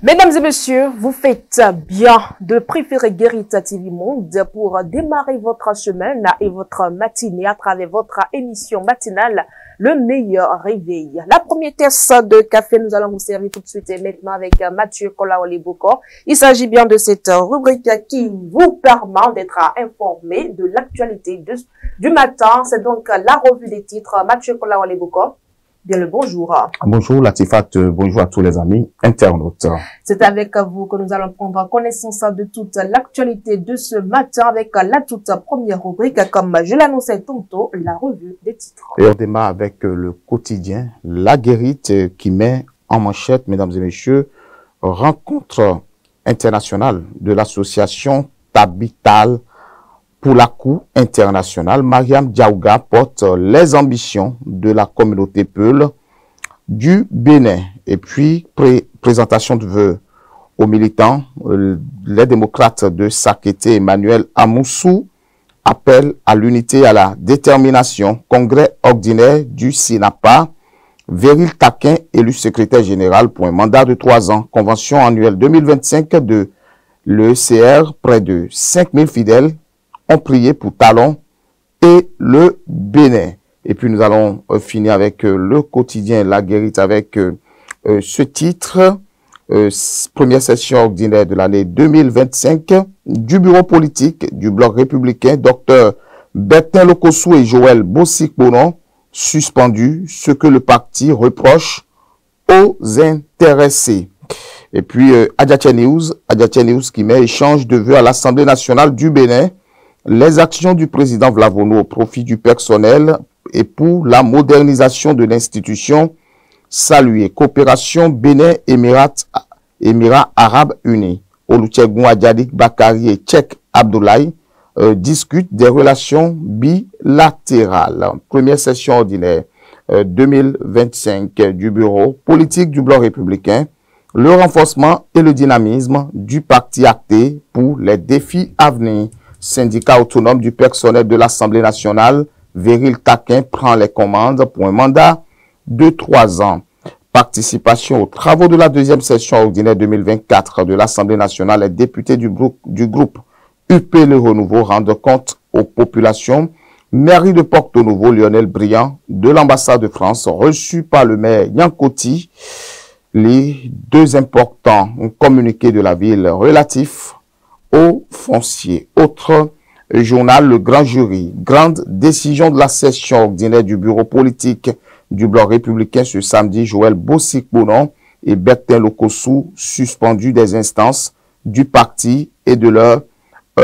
Mesdames et messieurs, vous faites bien de préférer Guérita TV Monde pour démarrer votre semaine et votre matinée à travers votre émission matinale, le meilleur réveil. La première tasse de café, nous allons vous servir tout de suite et maintenant avec Mathieu Kolaoleboko. Il s'agit bien de cette rubrique qui vous permet d'être informé de l'actualité du matin. C'est donc la revue des titres. Mathieu Kolaoleboko. Bien le bonjour. Bonjour Latifat, bonjour à tous les amis internautes. C'est avec vous que nous allons prendre connaissance de toute l'actualité de ce matin avec la toute première rubrique, comme je l'annonçais tantôt, la revue des titres. Et on démarre avec le quotidien La Guérite qui met en manchette, mesdames et messieurs, rencontre internationale de l'association Tabital pour la Cour internationale. Mariam Diaouga porte les ambitions de la communauté Peul du Bénin. Et puis, présentation de vœux aux militants, les démocrates de Sakété, Emmanuel Amoussou, appellent à l'unité et à la détermination. Congrès ordinaire du SINAPA, Véril Taquin, élu secrétaire général pour un mandat de 3 ans. Convention annuelle 2025 de l'ECR, près de 5000 fidèles ont prié pour Talon et le Bénin. Et puis nous allons finir avec le quotidien La Guérite avec ce titre, première session ordinaire de l'année 2025 du bureau politique du bloc républicain, Dr Bertin Lokossou et Joël Bossik-Bonon, suspendus, ce que le parti reproche aux intéressés. Et puis Adjatia News qui met échange de vœux à l'Assemblée nationale du Bénin. Les actions du président Vlavono au profit du personnel et pour la modernisation de l'institution saluée. Coopération Bénin-Émirats Arabes Unis. Olusegun Adjadik Bakari et Tchèque Abdoulaye discutent des relations bilatérales. Première session ordinaire 2025 du bureau politique du bloc républicain. Le renforcement et le dynamisme du parti acté pour les défis à venir. Syndicat autonome du personnel de l'Assemblée nationale, Véril Taquin prend les commandes pour un mandat de 3 ans. Participation aux travaux de la deuxième session ordinaire 2024 de l'Assemblée nationale, les députés du groupe UP Le Renouveau rendent compte aux populations. Mairie de Porto Novo, Lionel Briand de l'ambassade de France, reçu par le maire Yankoti. Les 2 importants communiqués de la ville relatifs au foncier. Autre journal, le grand jury. Grande décision de la session ordinaire du bureau politique du bloc républicain ce samedi. Joël Bossik-Bonon et Bertin Lokossou suspendus des instances du parti et de leurs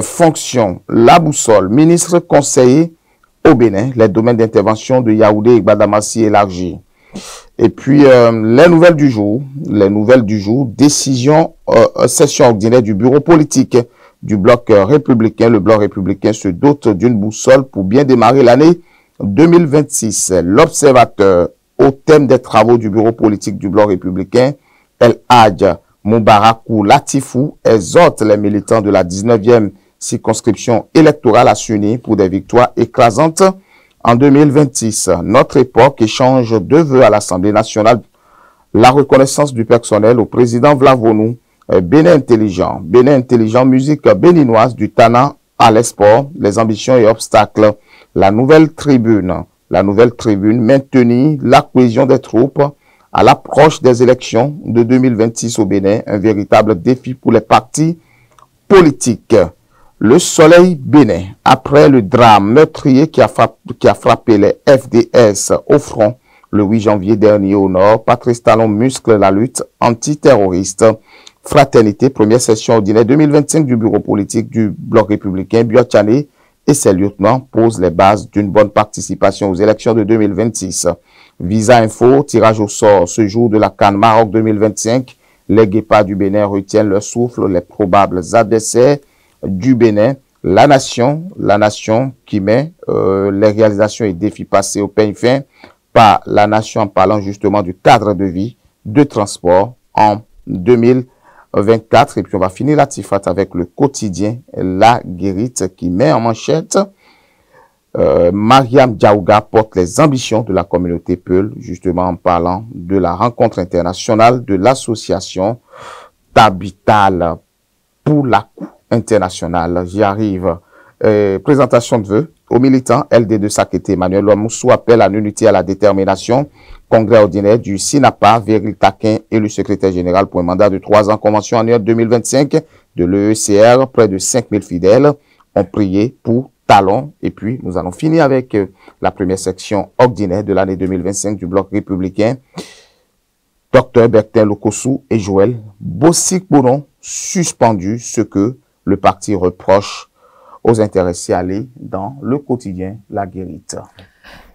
fonctions. La boussole. Ministre conseiller au Bénin. Les domaines d'intervention de Yaoundé et Badamassi élargis. Et puis, les nouvelles du jour, décision, session ordinaire du bureau politique du bloc républicain. Le bloc républicain se dote d'une boussole pour bien démarrer l'année 2026. L'observateur au thème des travaux du bureau politique du bloc républicain, El Hadj Moubarakou Latifou, exhorte les militants de la 19e circonscription électorale à s'unir pour des victoires écrasantes en 2026, notre époque échange de vœux à l'Assemblée nationale, la reconnaissance du personnel au président Vlavonou, Bénin intelligent, musique béninoise du Tana à l'esport, les ambitions et obstacles, la nouvelle tribune, maintenir la cohésion des troupes à l'approche des élections de 2026 au Bénin, un véritable défi pour les partis politiques. Le soleil bénin, après le drame meurtrier qui a frappé les FDS au front le 8 janvier dernier au nord, Patrice Talon muscle la lutte antiterroriste. Fraternité, première session ordinaire 2025 du bureau politique du bloc républicain. Biotchane et ses lieutenants posent les bases d'une bonne participation aux élections de 2026. Visa Info, tirage au sort ce jour de la CAN Maroc 2025. Les guépards du Bénin retiennent leur souffle, les probables adversaires du Bénin, la nation qui met les réalisations et défis passés au peigne fin par la nation en parlant justement du cadre de vie, de transport en 2024. Et puis on va finir la tifat avec le quotidien La Guérite qui met en manchette Mariam Diaouga porte les ambitions de la communauté Peul, justement en parlant de la rencontre internationale de l'association Tabital pour la Cour internationale. J'y arrive. Présentation de vœux aux militants LD2 Sakété. Emmanuel Ouamoussou appelle à l'unité et à la détermination. Congrès ordinaire du SINAPA, Véril Taquin, élu secrétaire général pour un mandat de 3 ans. Convention annuelle 2025 de l'EECR. Près de 5000 fidèles ont prié pour Talon. Et puis, nous allons finir avec la première section ordinaire de l'année 2025 du Bloc républicain. Dr Bertin Lokossou et Joël Bossik-Bonon suspendus, ce que le parti reproche aux intéressés à aller dans le quotidien La Guérite.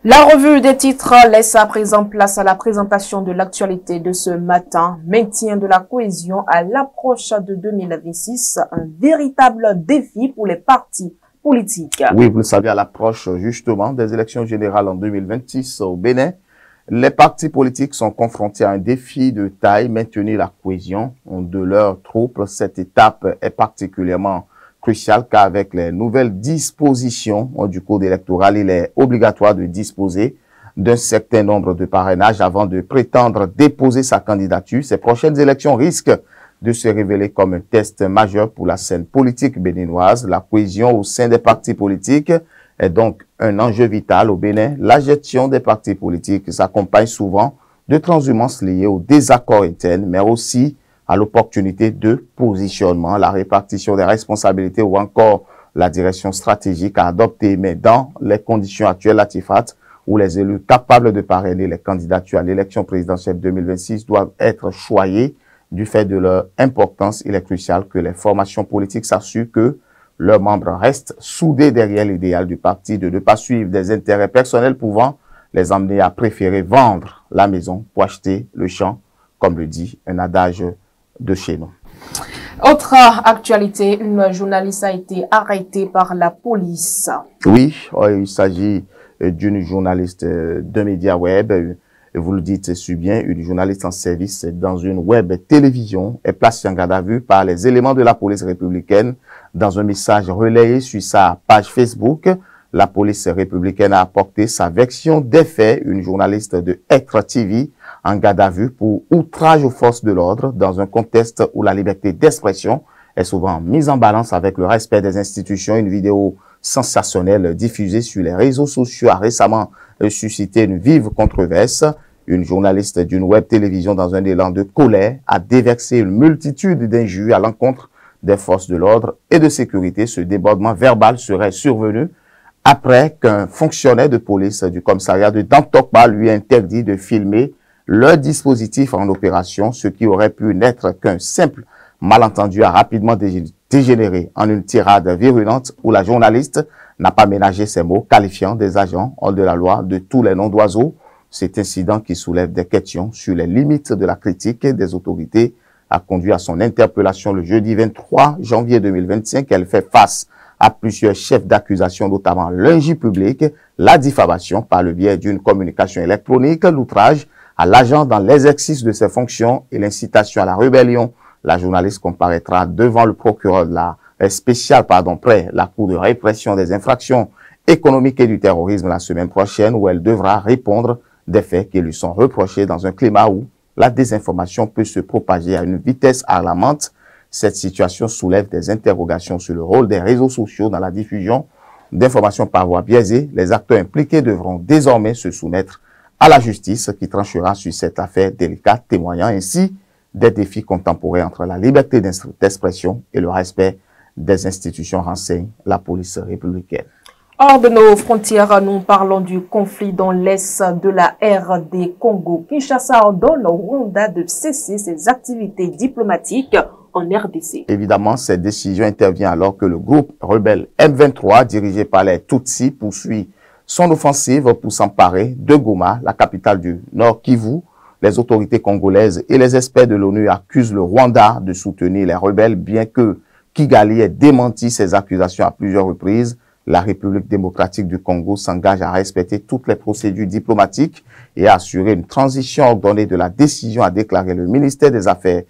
La revue des titres laisse à présent place à la présentation de l'actualité de ce matin. Maintien de la cohésion à l'approche de 2026, un véritable défi pour les partis politiques. Oui, vous le savez, à l'approche justement des élections générales en 2026 au Bénin, les partis politiques sont confrontés à un défi de taille, maintenir la cohésion de leurs troupes. Cette étape est particulièrement cruciale car avec les nouvelles dispositions du code électoral, il est obligatoire de disposer d'un certain nombre de parrainages avant de prétendre déposer sa candidature. Ces prochaines élections risquent de se révéler comme un test majeur pour la scène politique béninoise. La cohésion au sein des partis politiques est donc un enjeu vital au Bénin. La gestion des partis politiques s'accompagne souvent de transhumances liées au désaccord interne, mais aussi à l'opportunité de positionnement, la répartition des responsabilités ou encore la direction stratégique à adopter. Mais dans les conditions actuelles, la TIFAT, où les élus capables de parrainer les candidatures à l'élection présidentielle 2026 doivent être choyés du fait de leur importance, il est crucial que les formations politiques s'assurent que leurs membres restent soudés derrière l'idéal du parti, de ne pas suivre des intérêts personnels pouvant les emmener à préférer vendre la maison pour acheter le champ, comme le dit un adage de chez nous. Autre actualité, une journaliste a été arrêtée par la police. Oui, il s'agit d'une journaliste d'un média web. Vous le dites si bien, une journaliste en service dans une web télévision est placée en garde à vue par les éléments de la police républicaine. Dans un message relayé sur sa page Facebook, la police républicaine a apporté sa version des faits. Une journaliste de Etre TV en garde à vue pour outrage aux forces de l'ordre dans un contexte où la liberté d'expression est souvent mise en balance avec le respect des institutions. Une vidéo sensationnelle diffusée sur les réseaux sociaux a récemment suscité une vive controverse. Une journaliste d'une web télévision dans un élan de colère a déversé une multitude d'injures à l'encontre des forces de l'ordre et de sécurité. Ce débordement verbal serait survenu après qu'un fonctionnaire de police du commissariat de Dantokba lui a interdit de filmer leur dispositif en opération. Ce qui aurait pu n'être qu'un simple malentendu a rapidement dégénéré en une tirade virulente où la journaliste n'a pas ménagé ses mots, qualifiant des agents hors de la loi de tous les noms d'oiseaux. Cet incident qui soulève des questions sur les limites de la critique des autorités a conduit à son interpellation le jeudi 23 janvier 2025. Elle fait face à plusieurs chefs d'accusation, notamment l'injure publique, la diffamation par le biais d'une communication électronique, l'outrage à l'agent dans l'exercice de ses fonctions et l'incitation à la rébellion. La journaliste comparaîtra devant le procureur de la spéciale près la Cour de répression des infractions économiques et du terrorisme la semaine prochaine, où elle devra répondre des faits qui lui sont reprochés dans un climat où la désinformation peut se propager à une vitesse alarmante. Cette situation soulève des interrogations sur le rôle des réseaux sociaux dans la diffusion d'informations par voie biaisée. Les acteurs impliqués devront désormais se soumettre à la justice qui tranchera sur cette affaire délicate, témoignant ainsi des défis contemporains entre la liberté d'expression et le respect des institutions, renseigne la police républicaine. Hors de nos frontières, nous parlons du conflit dans l'est de la RD Congo. Kinshasa ordonne au Rwanda de cesser ses activités diplomatiques en RDC. Évidemment, cette décision intervient alors que le groupe rebelle M23, dirigé par les Tutsis, poursuit son offensive pour s'emparer de Goma, la capitale du Nord Kivu. Les autorités congolaises et les experts de l'ONU accusent le Rwanda de soutenir les rebelles, bien que Kigali ait démenti ces accusations à plusieurs reprises. La République démocratique du Congo s'engage à respecter toutes les procédures diplomatiques et à assurer une transition ordonnée de la décision, a déclaré le ministère des Affaires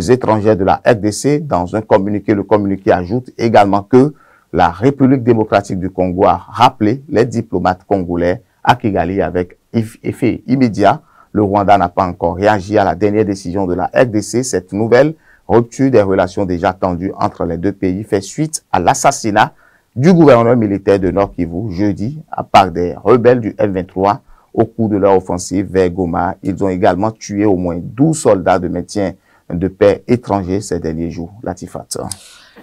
étrangères de la RDC. Dans un communiqué, le communiqué ajoute également que la République démocratique du Congo a rappelé les diplomates congolais à Kigali avec effet immédiat. Le Rwanda n'a pas encore réagi à la dernière décision de la RDC. Cette nouvelle rupture des relations déjà tendues entre les deux pays fait suite à l'assassinat du gouverneur militaire de Nord Kivu jeudi par des rebelles du M23 au cours de leur offensive vers Goma. Ils ont également tué au moins 12 soldats de maintien de paix étrangers ces derniers jours. Latifat.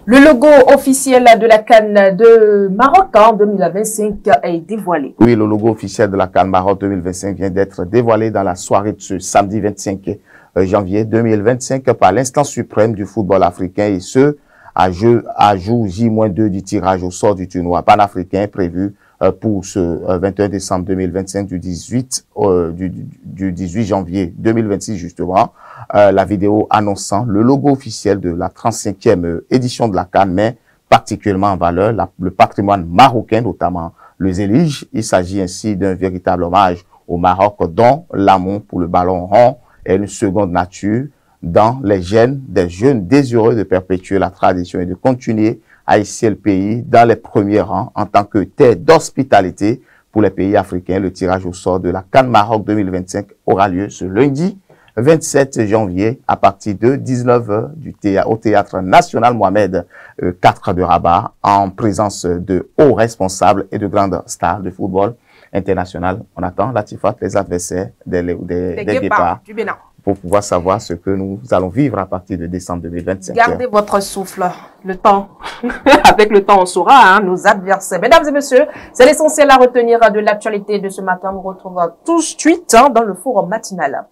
Le logo officiel de la CAN de Maroc en 2025 est dévoilé. Oui, le logo officiel de la CAN Maroc 2025 vient d'être dévoilé dans la soirée de ce samedi 25 janvier 2025 par l'instance suprême du football africain et ce, à jour J-2 du tirage au sort du tournoi panafricain prévu pour ce 21 décembre 2025 du 18 janvier 2026 justement. La vidéo annonçant le logo officiel de la 35e édition de la CAN met particulièrement en valeur le patrimoine marocain, notamment le Zélige. Il s'agit ainsi d'un véritable hommage au Maroc dont l'amour pour le ballon rond est une seconde nature dans les gènes des jeunes désireux de perpétuer la tradition et de continuer à hisser le pays dans les premiers rangs en tant que terre d'hospitalité pour les pays africains. Le tirage au sort de la CAN Maroc 2025 aura lieu ce lundi 27 janvier à partir de 19h au Théâtre National Mohamed IV de Rabat en présence de hauts responsables et de grandes stars de football international. On attend Latifat, les adversaires des Guépards du Bénin, pour pouvoir savoir ce que nous allons vivre à partir de décembre 2025. Gardez votre souffle, le temps. Avec le temps, on saura nos adversaires. Mesdames et messieurs, c'est l'essentiel à retenir de l'actualité de ce matin. On vous retrouve tout de suite dans le forum matinal.